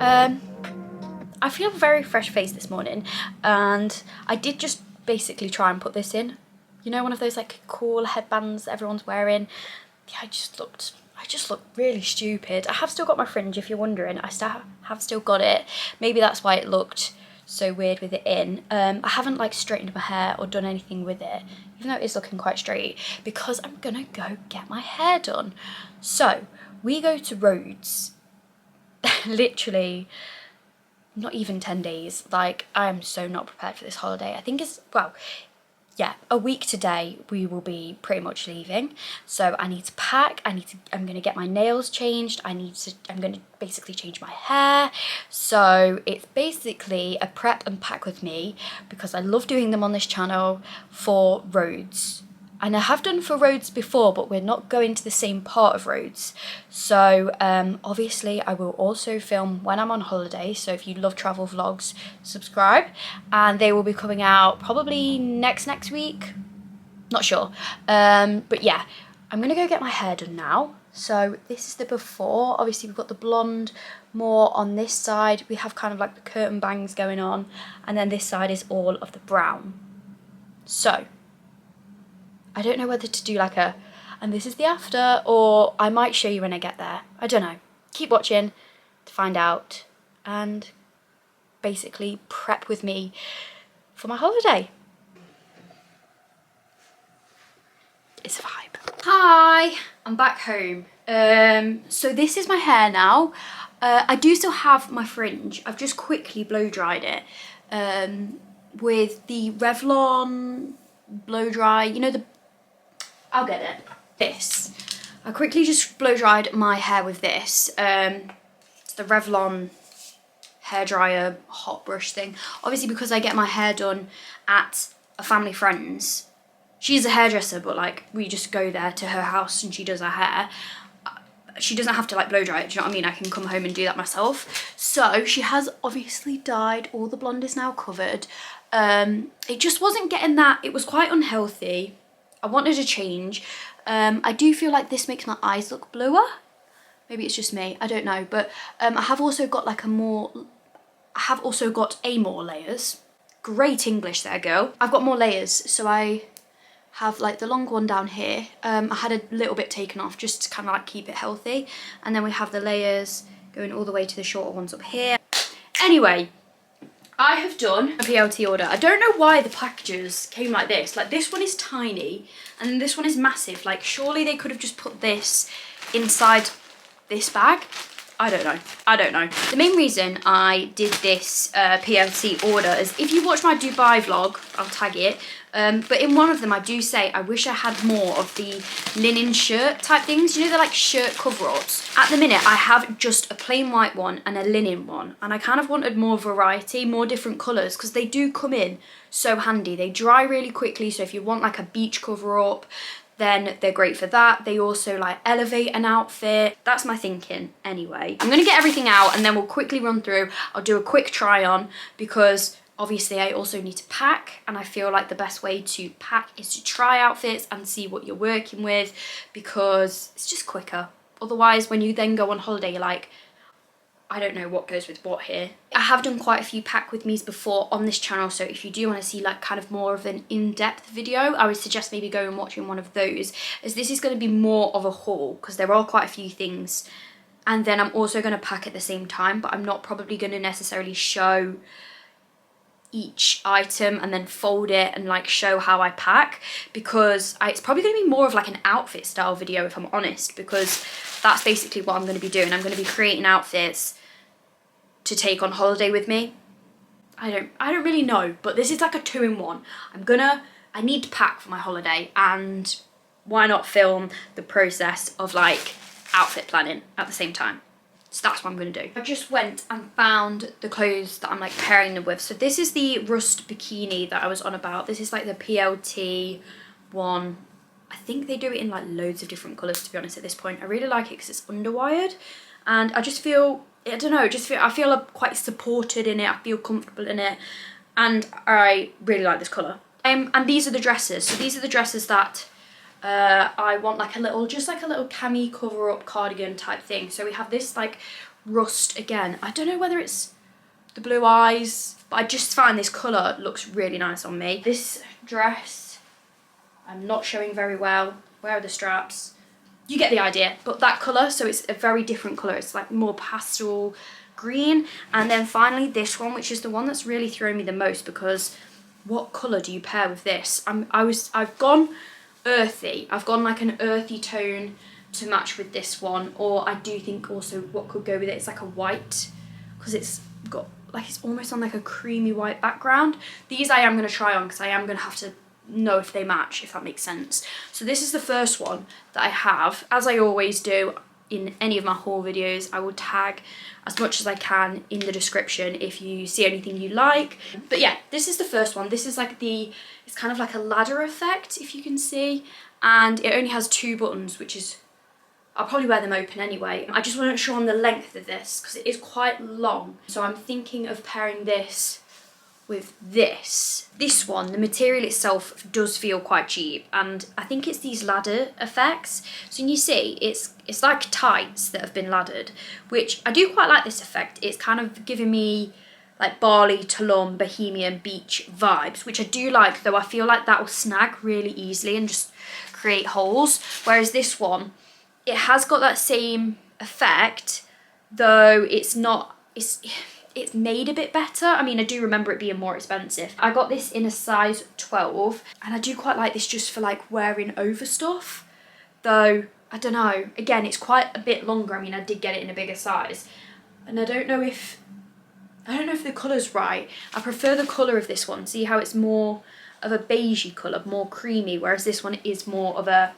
I feel very fresh-faced this morning, and I did just basically try and put this in. You know, one of those like cool headbands everyone's wearing. Yeah, I just looked really stupid. I have still got my fringe, if you're wondering. I have still got it. Maybe that's why it looked so weird with it in. I haven't like straightened my hair or done anything with it, even though it is looking quite straight, because I'm gonna go get my hair done. So we go to Rhodes literally not even 10 days. Like, I am so not prepared for this holiday. I think it's, well, yeah, a week today we will be pretty much leaving. So I need to pack, I'm gonna get my nails changed, I'm gonna basically change my hair. So it's basically a prep and pack with me, because I love doing them on this channel for Rhodes. And I have done for Rhodes before, but we're not going to the same part of Rhodes. So obviously I will also film when I'm on holiday. So if you love travel vlogs, subscribe. And they will be coming out probably next week. Not sure. But yeah, I'm gonna go get my hair done now. So this is the before. Obviously we've got the blonde more on this side. We have kind of like the curtain bangs going on. And then this side is all of the brown. So I don't know whether to do like a, and this is the after, or I might show you when I get there. I don't know. Keep watching to find out and basically prep with me for my holiday. It's a vibe. Hi, I'm back home. So this is my hair now. I do still have my fringe. I've just quickly blow dried it with the Revlon blow dry, you know, I'll get it. This. I quickly just blow dried my hair with this. It's the Revlon hairdryer hot brush thing. Obviously because I get my hair done at a family friend's. She's a hairdresser, but like we just go there to her house and she does our hair. She doesn't have to like blow dry it, do you know what I mean? I can come home and do that myself. So she has obviously dyed, all the blonde is now covered. It just wasn't getting that, it was quite unhealthy. I wanted to change. I do feel like this makes my eyes look bluer. Maybe it's just me, I don't know. But I have also got like more layers. Great English there, girl. I've got more layers, so I have like the long one down here. I had a little bit taken off just to kind of like keep it healthy. And then we have the layers going all the way to the shorter ones up here. Anyway, I have done a PLT order. I don't know why the packages came like this. Like this one is tiny and then this one is massive. Like surely they could have just put this inside this bag. I don't know. I don't know. The main reason I did this PLT order is if you watch my Dubai vlog, I'll tag it. But in one of them I do say I wish I had more of the linen shirt type things. You know, they're like shirt cover-ups. At the minute I have just a plain white one and a linen one. And I kind of wanted more variety, more different colours, because they do come in so handy. They dry really quickly, so if you want like a beach cover-up, then they're great for that. They also like elevate an outfit. That's my thinking anyway. I'm gonna get everything out and then we'll quickly run through. I'll do a quick try on because obviously I also need to pack, and I feel like the best way to pack is to try outfits and see what you're working with, because it's just quicker. Otherwise, when you then go on holiday, you're like, I don't know what goes with what here. I have done quite a few pack with me's before on this channel, so if you do want to see like kind of more of an in-depth video, I would suggest maybe going and watching one of those, as this is going to be more of a haul because there are quite a few things. And then I'm also going to pack at the same time, but I'm not probably going to necessarily show each item and then fold it and like show how I pack, because it's probably going to be more of like an outfit style video if I'm honest, because that's basically what I'm going to be doing. I'm going to be creating outfits to take on holiday with me. I don't really know, but this is like a 2-in-1. I need to pack for my holiday, and why not film the process of like outfit planning at the same time? So that's what I'm gonna do. I just went and found the clothes that I'm like pairing them with. So this is the rust bikini that I was on about. This is like the PLT one. I think they do it in like loads of different colours, to be honest, at this point. I really like it because it's underwired, and I just feel, I don't know, I feel quite supported in it. I feel comfortable in it, and I really like this colour. And these are the dresses. So these are the dresses that I want, like a little, just like a little cami cover-up cardigan type thing. So we have this like rust again. I don't know whether it's the blue eyes, but I just find this colour looks really nice on me. This dress, I'm not showing very well. Where are the straps? You get the idea. But that colour, so it's a very different colour. It's like more pastel green. And then finally this one, which is the one that's really thrown me the most, because what colour do you pair with this? I've gone earthy. I've gone like an earthy tone to match with this one, or I do think also what could go with it is like a white, because it's got like, it's almost on like a creamy white background. These I am going to try on because I am going to have to know if they match, if that makes sense. So this is the first one that I have. As I always do in any of my haul videos, I will tag as much as I can in the description if you see anything you like. But yeah, this is the first one. This is like it's kind of like a ladder effect, if you can see, and it only has 2 buttons, which is, I'll probably wear them open anyway. I just wasn't sure on the length of this because it is quite long. So I'm thinking of pairing this with this. This one, the material itself does feel quite cheap, and I think it's these ladder effects. So you see, it's like tights that have been laddered, which I do quite like this effect. It's kind of giving me like Bali, Tulum, Bohemian beach vibes, which I do like, though I feel like that will snag really easily and just create holes. Whereas this one, it has got that same effect, though it's not, it's made a bit better. I mean, I do remember it being more expensive. I got this in a size 12, and I do quite like this just for like wearing over stuff, though I don't know, again, it's quite a bit longer. I mean, I did get it in a bigger size, and I don't know if the colour's right. I prefer the colour of this one. See how it's more of a beigey colour, more creamy, whereas this one is more of a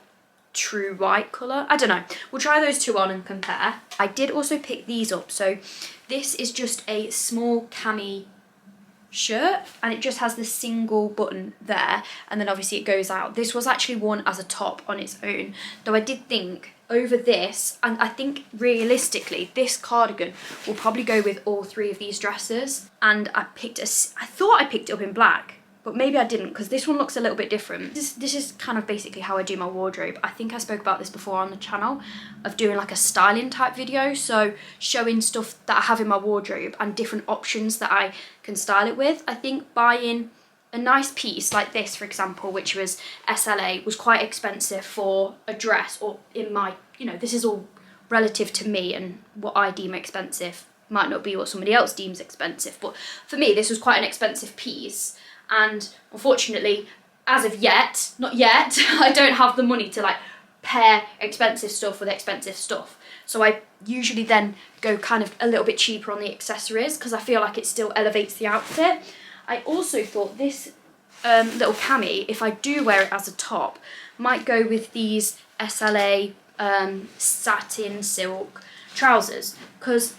true white colour. I don't know. We'll try those 2 on and compare. I did also pick these up. So this is just a small cami shirt, and it just has the single button there, and then obviously it goes out. This was actually worn as a top on its own, though I did think over this, and I think realistically this cardigan will probably go with all 3 of these dresses. And I thought I picked it up in black, but maybe I didn't, because this one looks a little bit different. This is kind of basically how I do my wardrobe. I think I spoke about this before on the channel, of doing like a styling type video, so showing stuff that I have in my wardrobe and different options that I can style it with. I think buying a nice piece like this, for example, which was SLA, was quite expensive for a dress, or in my, you know, this is all relative to me, and what I deem expensive might not be what somebody else deems expensive, but for me this was quite an expensive piece. And unfortunately, as of yet, not yet, I don't have the money to like pair expensive stuff with expensive stuff. So I usually then go kind of a little bit cheaper on the accessories, because I feel like it still elevates the outfit. I also thought this little cami, if I do wear it as a top, might go with these SLA satin silk trousers, because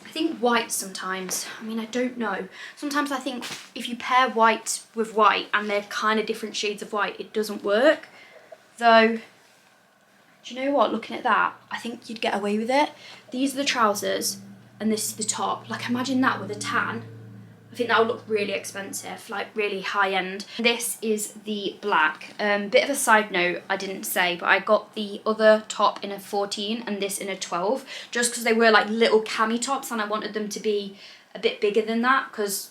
I think white sometimes, I mean, I don't know. Sometimes I think if you pair white with white and they're kind of different shades of white, it doesn't work. Though, do you know what? Looking at that, I think you'd get away with it. These are the trousers and this is the top. Like, imagine that with a tan. I think that would look really expensive, like really high end. This is the black. Bit of a side note, I didn't say, but I got the other top in a 14 and this in a 12, just because they were like little cami tops and I wanted them to be a bit bigger than that, because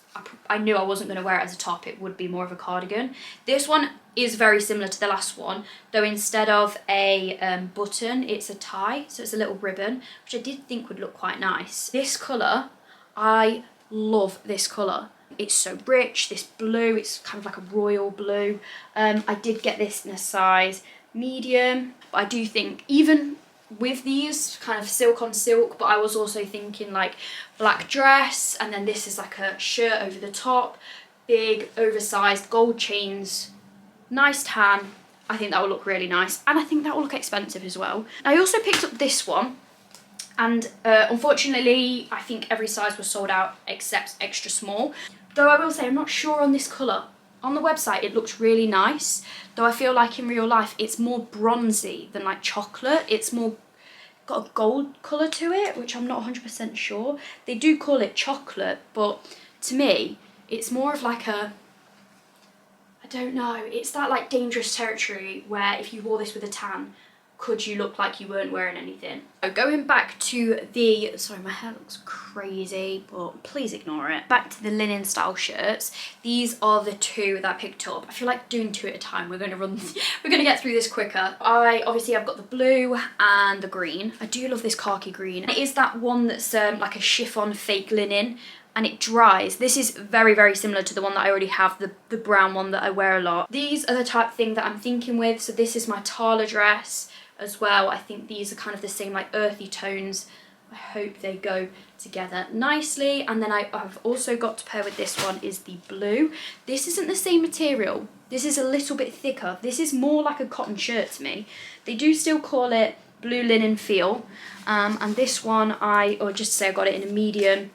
I knew I wasn't going to wear it as a top. It would be more of a cardigan. This one is very similar to the last one, though instead of a button, it's a tie, so it's a little ribbon, which I did think would look quite nice. This colour, I love this colour. It's so rich, this blue, it's kind of like a royal blue. I did get this in a size medium, but I do think even with these kind of silk on silk, but I was also thinking like black dress, and then this is like a shirt over the top, big oversized gold chains, nice tan. I think that will look really nice, and I think that will look expensive as well. I also picked up this one, and unfortunately I think every size was sold out except extra small. Though I will say I'm not sure on this colour. On the website it looks really nice, though I feel like in real life it's more bronzy than like chocolate. It's more got a gold colour to it, which I'm not 100% sure. They do call it chocolate, but to me it's more of like a, I don't know, it's that like dangerous territory where if you wore this with a tan, could you look like you weren't wearing anything? So going back to the, sorry, my hair looks crazy, but please ignore it. Back to the linen style shirts. These are the two that I picked up. I feel like doing two at a time. We're gonna get through this quicker. I've got the blue and the green. I do love this khaki green. It is that one that's like a chiffon fake linen, and it dries. This is very, very similar to the one that I already have, the brown one that I wear a lot. These are the type of thing that I'm thinking with. So this is my Tala dress as well. I think these are kind of the same, like earthy tones. I hope they go together nicely. And then I've also got to pair with this one is the blue. This isn't the same material. This is a little bit thicker. This is more like a cotton shirt to me. They do still call it blue linen feel. And this one or just to say I got it in a medium.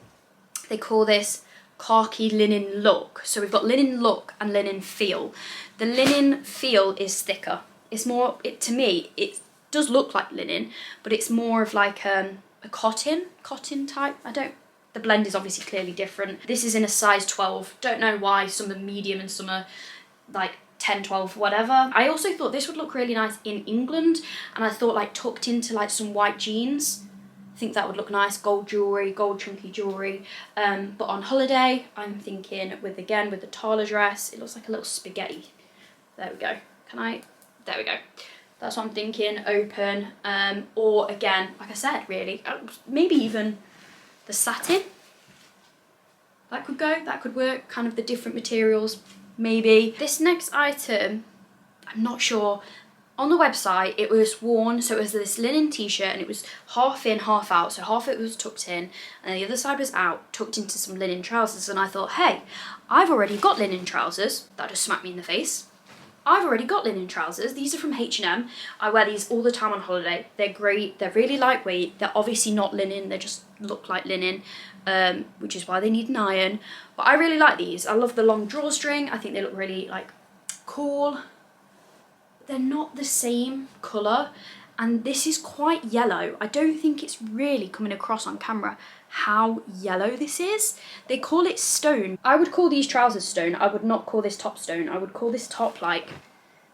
They call this khaki linen look. So we've got linen look and linen feel. The linen feel is thicker. It's more, to me, it does look like linen, but it's more of like a cotton type. The blend is obviously clearly different. This is in a size 12. Don't know why some are medium and some are like 10, 12, whatever. I also thought this would look really nice in England, and I thought like tucked into like some white jeans. I think that would look nice, gold jewellery, gold chunky jewellery. But on holiday, I'm thinking with the Tala dress, it looks like a little spaghetti. There we go. There we go. That's what I'm thinking, open. Or again, like I said, really, maybe even the satin. That could go, that could work, kind of the different materials, maybe. This next item, I'm not sure. On the website, it was worn, so it was this linen t-shirt, and it was half in, half out. So half it was tucked in, and the other side was out, tucked into some linen trousers. And I thought, hey, I've already got linen trousers. That just smacked me in the face. I've already got linen trousers. These are from H&M. I wear these all the time on holiday. They're great. They're really lightweight. They're obviously not linen. They just look like linen, which is why they need an iron. But I really like these. I love the long drawstring. I think they look really like cool. They're not the same colour, and this is quite yellow. I don't think it's really coming across on camera how yellow this is. They call it stone. I would call these trousers stone. I would not call this top stone. I would call this top like,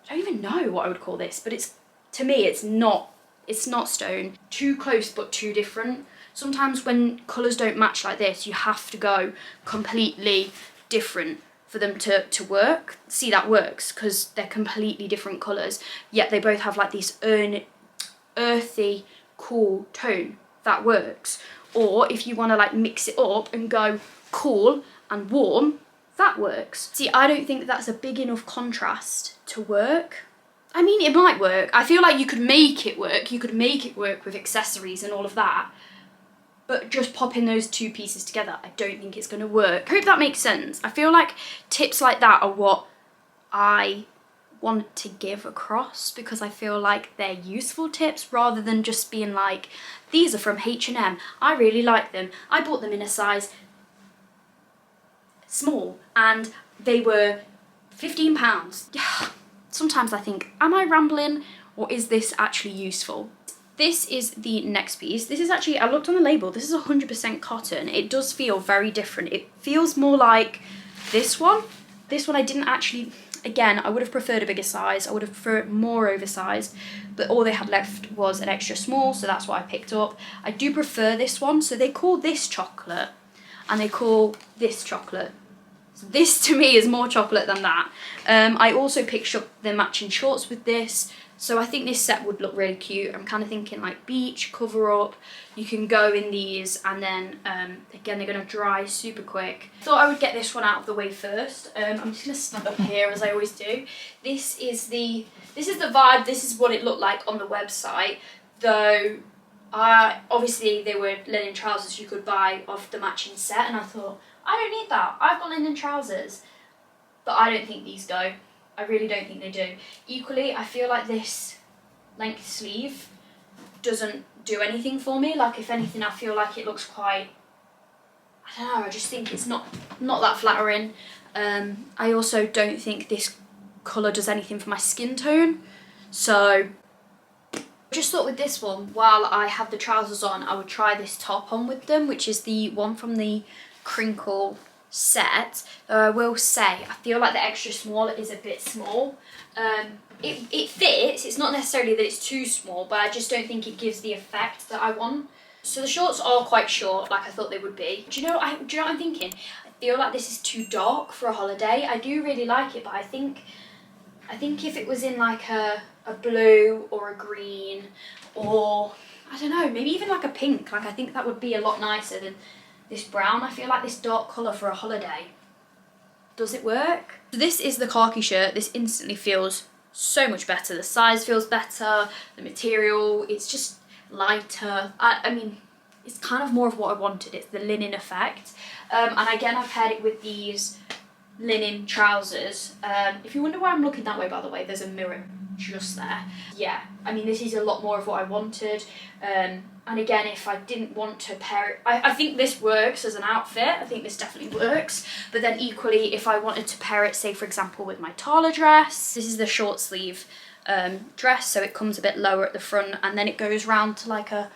I don't even know what I would call this, but to me it's not stone. Too close but too different. Sometimes when colours don't match like this, you have to go completely different for them to work. See, that works because they're completely different colours, yet they both have like this earthy, cool tone. That works. Or if you want to like mix it up and go cool and warm, that works. See, I don't think that's a big enough contrast to work. I mean, it might work. I feel like you could make it work. You could make it work with accessories and all of that. But just popping those two pieces together, I don't think it's going to work. I hope that makes sense. I feel like tips like that are what I want to give across, because I feel like they're useful tips rather than just being like, these are from H&M. I really like them. I bought them in a size small and they were £15. Yeah. Sometimes I think, am I rambling or is this actually useful? This is the next piece. This is actually, I looked on the label, this is 100% cotton. It does feel very different. It feels more like this one. This one I didn't actually, again, I would have preferred a bigger size. I would have preferred more oversized, but all they had left was an extra small, so that's what I picked up. I do prefer this one. So they call this chocolate and they call this chocolate. So this to me is more chocolate than that. I also picked up the matching shorts with this. So I think this set would look really cute. I'm kind of thinking like beach, cover up. You can go in these and then, again, they're going to dry super quick. Thought I would get this one out of the way first. I'm just going to stand up here as I always do. This is the vibe. This is what it looked like on the website. Though, obviously they were linen trousers you could buy of the matching set. And I thought, I don't need that. I've got linen trousers. But I don't think these go. I really don't think they do. Equally, I feel like this length sleeve doesn't do anything for me. Like, if anything, I feel like it looks quite, I don't know, I just think it's not that flattering. I also don't think this colour does anything for my skin tone. So, I just thought with this one, while I have the trousers on, I would try this top on with them, which is the one from the Crinkle set, though I will say I feel like the extra small is a bit small. It fits, it's not necessarily that it's too small, but I just don't think it gives the effect that I want. So the shorts are quite short, like I thought they would be. Do you know what I'm thinking? I feel like this is too dark for a holiday. I do really like it, but I think if it was in like a blue or a green, or I don't know, maybe even like a pink, like I think that would be a lot nicer than this brown. I feel like this dark colour for a holiday. Does it work? So this is the khaki shirt. This instantly feels so much better. The size feels better, the material, it's just lighter. I mean, it's kind of more of what I wanted. It's the linen effect. And again, I've paired it with these linen trousers. If you wonder why I'm looking that way, by the way, there's a mirror just there. Yeah, I mean, this is a lot more of what I wanted. And again, if I didn't want to pair it, I think this works as an outfit. I think this definitely works. But then equally, if I wanted to pair it, say for example, with my Tala dress, this is the short sleeve dress, so it comes a bit lower at the front, and then it goes round to like a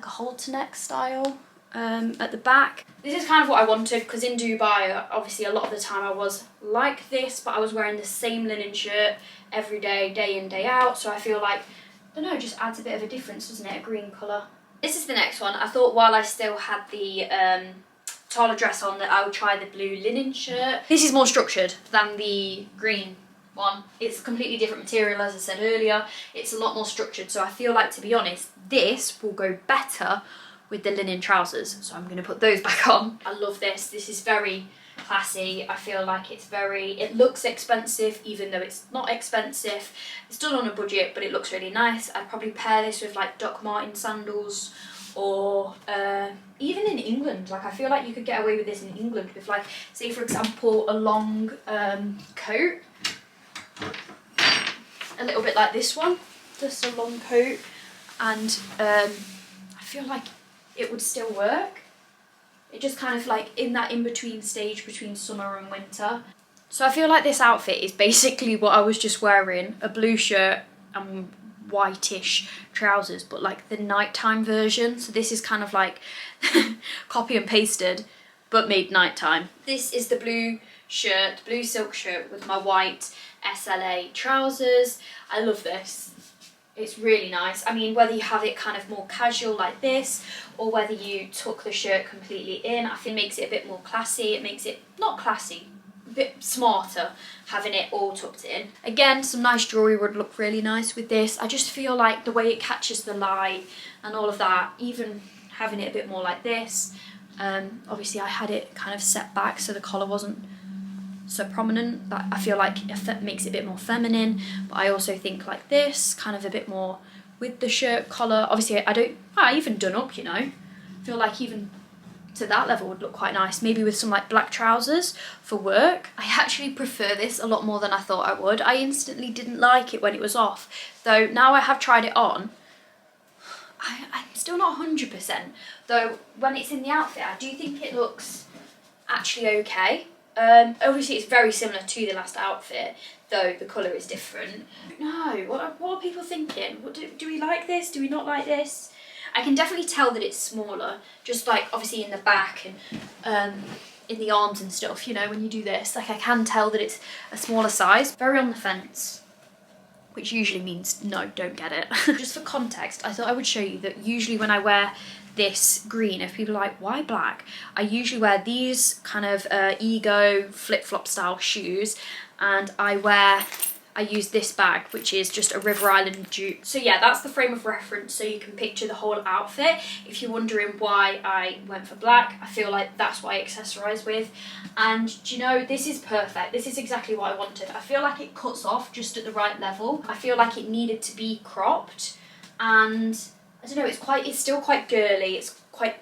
halter neck style at the back. This is kind of what I wanted, because in Dubai, obviously a lot of the time I was like this, but I was wearing the same linen shirt every day, day in, day out. So I feel like, I don't know, it just adds a bit of a difference, doesn't it? A green colour. This is the next one. I thought while I still had the Tala dress on that I would try the blue linen shirt. This is more structured than the green one. It's a completely different material, as I said earlier. It's a lot more structured, so I feel like, to be honest, this will go better with the linen trousers, so I'm going to put those back on. I love this. This is very classy. I feel like it looks expensive even though it's not expensive. It's done on a budget, but it looks really nice. I'd probably pair this with like Doc Marten sandals, or even in England. Like, I feel like you could get away with this in England with, like, say for example, a long coat, a little bit like this one, just a long coat, and I feel like it would still work. It just kind of like in that in-between stage between summer and winter. So I feel like this outfit is basically what I was just wearing, a blue shirt and whitish trousers, but like the nighttime version. So this is kind of like copy and pasted, but made nighttime. This is the blue shirt, blue silk shirt with my white SLA trousers. I love this. It's really nice. I mean, whether you have it kind of more casual like this, or whether you tuck the shirt completely in, I think it makes it a bit more classy. It makes it, not classy, a bit smarter having it all tucked in. Again, some nice jewellery would look really nice with this. I just feel like the way it catches the light and all of that, even having it a bit more like this. Obviously I had it kind of set back so the collar wasn't so prominent. That I feel like it makes it a bit more feminine, but I also think like this, kind of a bit more with the shirt collar. Obviously I even done up, you know. I feel like even to that level would look quite nice, maybe with some like black trousers for work. I actually prefer this a lot more than I thought I would. I instantly didn't like it when it was off, though now I have tried it on, I'm still not 100%, though when it's in the outfit I do think it looks actually okay. Obviously it's very similar to the last outfit, though the colour is different. No, what are people thinking? Do we like this? Do we not like this? I can definitely tell that it's smaller, just like obviously in the back and in the arms and stuff, you know, when you do this. Like, I can tell that it's a smaller size. Very on the fence, which usually means no, don't get it. Just for context, I thought I would show you that usually when I wear this green, if people are like, why black? I usually wear these kind of Ego flip-flop style shoes, and I use this bag, which is just a River Island dupe. So yeah, that's the frame of reference, so you can picture the whole outfit. If you're wondering why I went for black, I feel like that's what I accessorise with. And do you know, this is perfect. This is exactly what I wanted. I feel like it cuts off just at the right level. I feel like it needed to be cropped, and I don't know, it's still quite girly, it's quite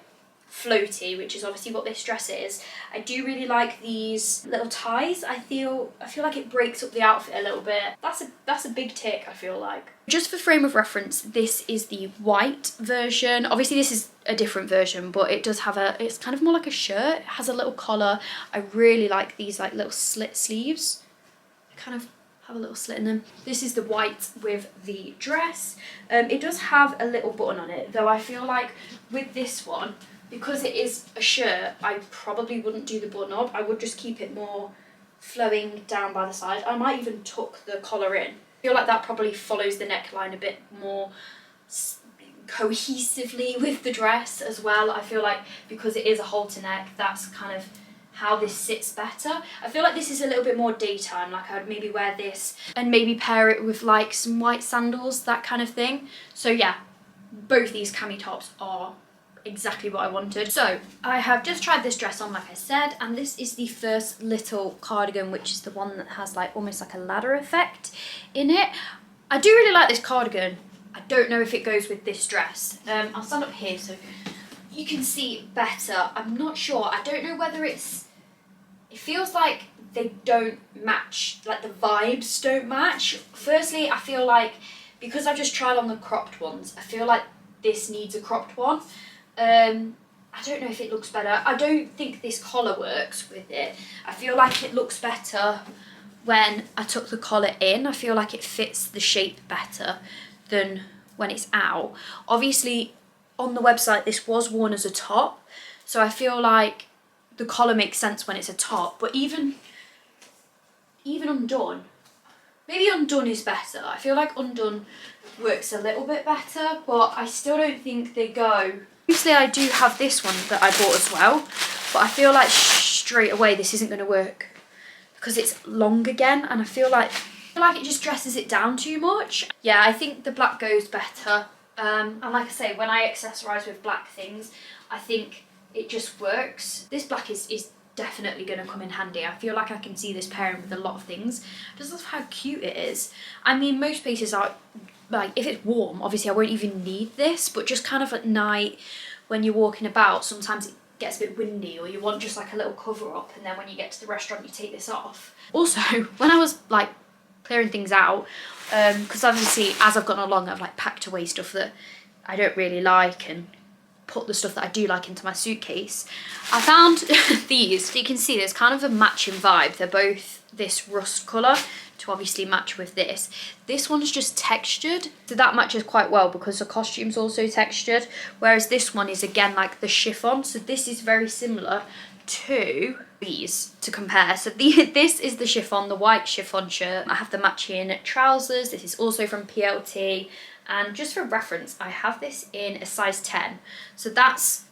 floaty, which is obviously what this dress is. I do really like these little ties. I feel like it breaks up the outfit a little bit. That's a big tick, I feel like. Just for frame of reference, this is the white version. Obviously this is a different version, but it does have it's kind of more like a shirt. It has a little collar. I really like these like little slit sleeves. Kind of have a little slit in them. This is the white with the dress. It does have a little button on it, though I feel like with this one, because it is a shirt, I probably wouldn't do the button up. I would just keep it more flowing down by the side. I might even tuck the collar in. I feel like that probably follows the neckline a bit more cohesively with the dress as well. I feel like because it is a halter neck, that's kind of how this sits better. I feel like this is a little bit more daytime, like I'd maybe wear this and maybe pair it with like some white sandals, that kind of thing. So yeah, both these cami tops are exactly what I wanted. So I have just tried this dress on, like I said, and this is the first little cardigan, which is the one that has like almost like a ladder effect in it. I do really like this cardigan. I don't know if it goes with this dress. I'll stand up here so you can see better. I'm not sure. I don't know whether it feels like they don't match, like the vibes don't match. Firstly, I feel like because I've just tried on the cropped ones, I feel like this needs a cropped one. I don't know if it looks better. I don't think this collar works with it. I feel like it looks better when I tuck the collar in. I feel like it fits the shape better than when it's out. Obviously, on the website, this was worn as a top, so I feel like the collar makes sense when it's a top, but even undone, maybe undone is better. I feel like undone works a little bit better, but I still don't think they go. Obviously, I do have this one that I bought as well, but I feel like straight away this isn't going to work because it's long again, and I feel like it just dresses it down too much. Yeah, I think the black goes better. And like I say, when I accessorise with black things, I think it just works. This black is definitely going to come in handy. I feel like I can see this pairing with a lot of things. I just love how cute it is. I mean, most places are, like, if it's warm, obviously I won't even need this, but just kind of at night when you're walking about, sometimes it gets a bit windy or you want just like a little cover up, and then when you get to the restaurant you take this off. Also, when I was like clearing things out, because obviously as I've gone along I've like packed away stuff that I don't really like and put the stuff that I do like into my suitcase. I found these, so you can see there's kind of a matching vibe. They're both this rust colour to obviously match with this. This one's just textured, so that matches quite well because the costume's also textured, whereas this one is again like the chiffon, so this is very similar to these to compare. So this is the chiffon, the white chiffon shirt. I have the matching trousers. This is also from PLT, and just for reference I have this in a size 10, so that's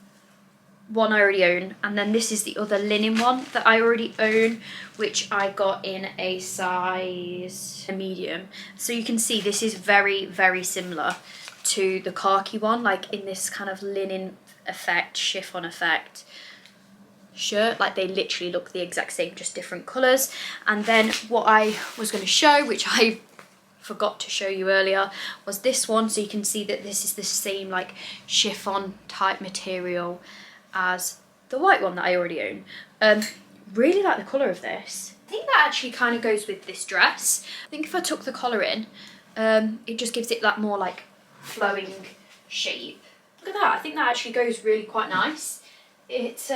one I already own, and then this is the other linen one that I already own, which I got in a size medium. So you can see this is very, very similar to the khaki one, like in this kind of linen effect, chiffon effect shirt. Like they literally look the exact same, just different colours. And then what I was going to show, which I forgot to show you earlier, was this one. So you can see that this is the same like chiffon type material as the white one that I already own. Really like the colour of this. I think that actually kind of goes with this dress. I think if I tuck the collar in, it just gives it that more like flowing shape. Look at that, I think that actually goes really quite nice. It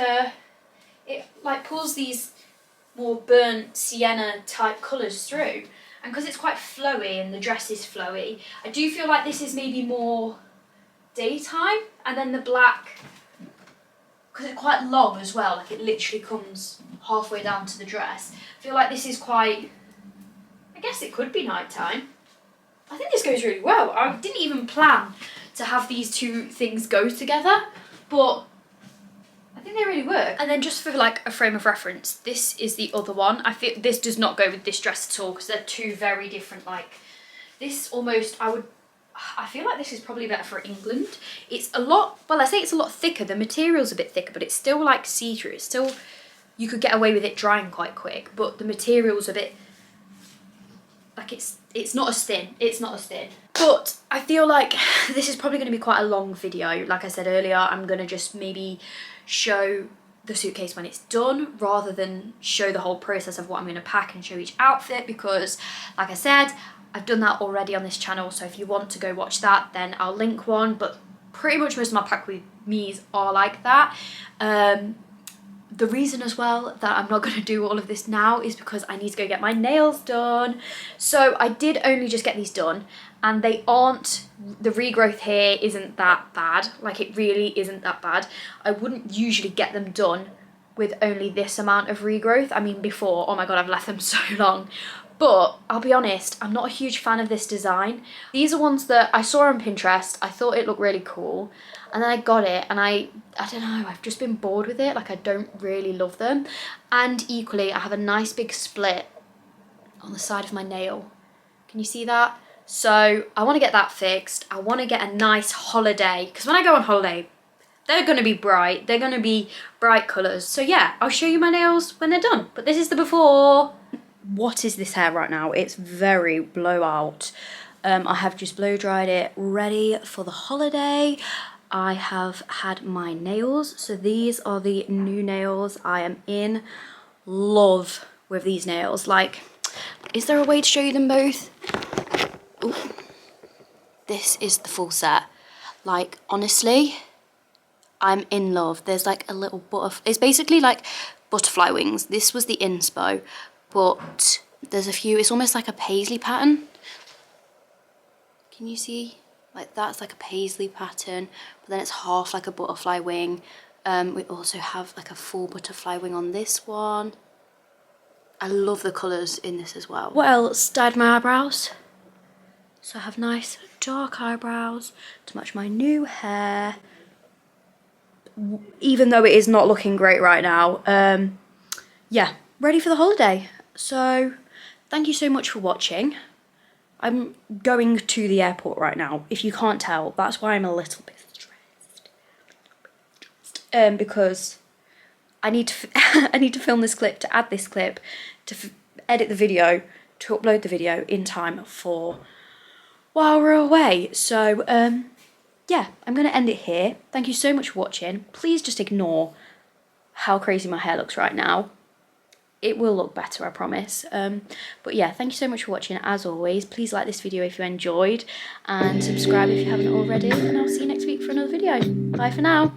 like pulls these more burnt sienna type colours through, and because it's quite flowy and the dress is flowy, I do feel like this is maybe more daytime. And then the black, because it's quite long as well, like it literally comes halfway down to the dress, I feel like this is quite, I guess it could be nighttime. I think this goes really well. I didn't even plan to have these two things go together, but I think they really work. And then just for like a frame of reference, this is the other one. I feel this does not go with this dress at all because they're two very different. Like this almost, I feel like this is probably better for England. It's a lot, well, I say it's a lot thicker. The material's a bit thicker, but it's still like see-through. It's still, you could get away with it drying quite quick, but the material's a bit, like it's not as thin. It's not as thin. But I feel like this is probably going to be quite a long video. Like I said earlier, I'm going to just maybe show the suitcase when it's done rather than show the whole process of what I'm going to pack and show each outfit, because like I said, I've done that already on this channel. So if you want to go watch that, then I'll link one, but pretty much most of my pack with me's are like that. The reason as well that I'm not going to do all of this now is because I need to go get my nails done. So I did only just get these done, and they aren't, the regrowth here isn't that bad. Like, it really isn't that bad. I wouldn't usually get them done with only this amount of regrowth. I mean, before, oh my god, I've left them so long. But I'll be honest, I'm not a huge fan of this design. These are ones that I saw on Pinterest. I thought it looked really cool. And then I got it, and I don't know, I've just been bored with it. Like, I don't really love them. And equally, I have a nice big split on the side of my nail. Can you see that? So I want to get that fixed. I want to get a nice holiday, because when I go on holiday, they're going to be bright. They're going to be bright colours. So yeah, I'll show you my nails when they're done. But this is the before. What is this hair right now? It's very blowout. I have just blow dried it, ready for the holiday. I have had my nails. So these are the new nails. I am in love with these nails. Like, is there a way to show you them both? Ooh. This is the full set. Like, honestly, I'm in love. There's like a little butterfly. It's basically like butterfly wings. This was the inspo, but there's a few. It's almost like a paisley pattern. Can you see? Like, that's like a paisley pattern, but then it's half like a butterfly wing. We also have like a full butterfly wing on this one. I love the colours in this as well. What else? Dyed my eyebrows. So I have nice dark eyebrows to match my new hair. Even though it is not looking great right now. Yeah, ready for the holiday. So thank you so much for watching. I'm going to the airport right now. If you can't tell, that's why I'm a little bit stressed. Because I need to I need to film this clip, to add this clip, to edit the video, to upload the video in time for while we're away. So yeah, I'm going to end it here. Thank you so much for watching. Please just ignore how crazy my hair looks right now. It will look better, I promise. But yeah, thank you so much for watching. As always, please like this video if you enjoyed, and subscribe if you haven't already, and I'll see you next week for another video. Bye for now.